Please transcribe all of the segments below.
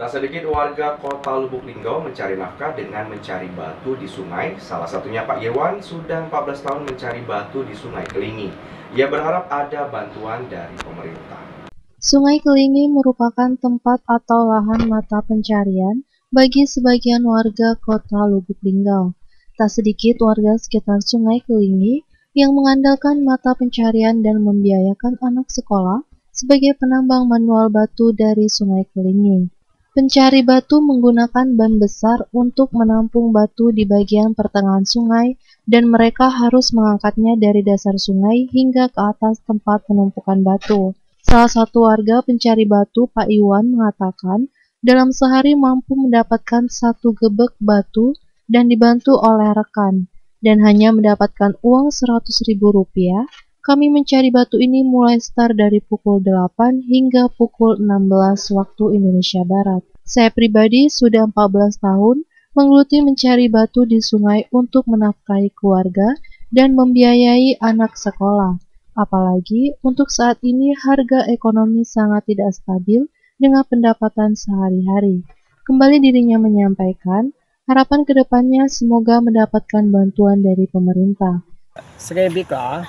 Tak sedikit warga Kota Lubuk Linggau mencari nafkah dengan mencari batu di sungai. Salah satunya Pak Yewan sudah 14 tahun mencari batu di Sungai Kelingi. Ia berharap ada bantuan dari pemerintah. Sungai Kelingi merupakan tempat atau lahan mata pencarian bagi sebagian warga Kota Lubuk Linggau. Tak sedikit warga sekitar Sungai Kelingi yang mengandalkan mata pencarian dan membiayakan anak sekolah sebagai penambang manual batu dari Sungai Kelingi. Pencari batu menggunakan ban besar untuk menampung batu di bagian pertengahan sungai dan mereka harus mengangkatnya dari dasar sungai hingga ke atas tempat penumpukan batu. Salah satu warga pencari batu, Pak Iwan, mengatakan dalam sehari mampu mendapatkan 1 gebek batu dan dibantu oleh rekan, dan hanya mendapatkan uang Rp100.000. Kami mencari batu ini mulai start dari pukul 8 hingga pukul 16 waktu Indonesia Barat. Saya pribadi sudah 14 tahun menggeluti mencari batu di sungai untuk menafkahi keluarga dan membiayai anak sekolah. Apalagi untuk saat ini harga ekonomi sangat tidak stabil dengan pendapatan sehari-hari. Kembali dirinya menyampaikan, harapan kedepannya semoga mendapatkan bantuan dari pemerintah. Segebik lah,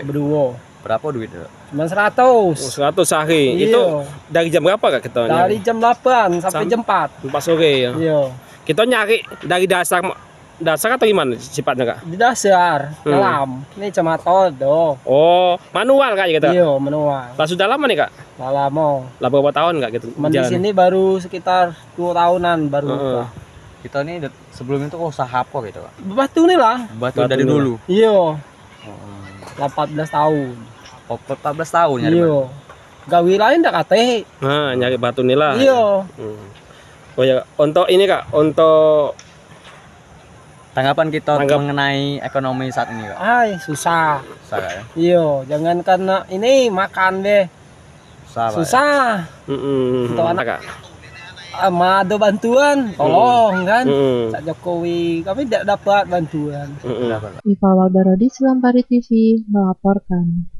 berdua. Berapa duit itu? Cuma 100. 100 sehari. Iya. Itu dari jam berapa kak kita Dari nyari? jam 8 sampai jam 4. 4 sore ya. Iya. Kita nyari dari dasar atau gimana sifatnya kak? Di dasar, dalam. Ini cuma todo. Oh, manual kak kita? Iya, manual. Lah sudah lama nih kak? Nggak lama. Lah berapa tahun kak gitu? Cuman di sini baru sekitar 2 tahunan baru buka. Kita ini sebelum itu usaha apa gitu kak? Batu nih lah. Batu dari dulu? Iya. 14 tahun. Oh, 14 tahun nyari batu? Iya. Gawi lain dak kate. Nah, nyari batu nila. Iya. Oh ya, untuk ini kak, untuk Tanggapan kita mengenai ekonomi saat ini kak? Ay, susah. Susah kak ya? Iya, jangan karena ini makan deh. Susah, Pak, Susah. untuk anak. kak. Ada bantuan, tolong kan. Pak Ya? Jokowi, kami tidak dapat bantuan. Dapat, Pak. Iva Walbarodi, Selampari TV, melaporkan.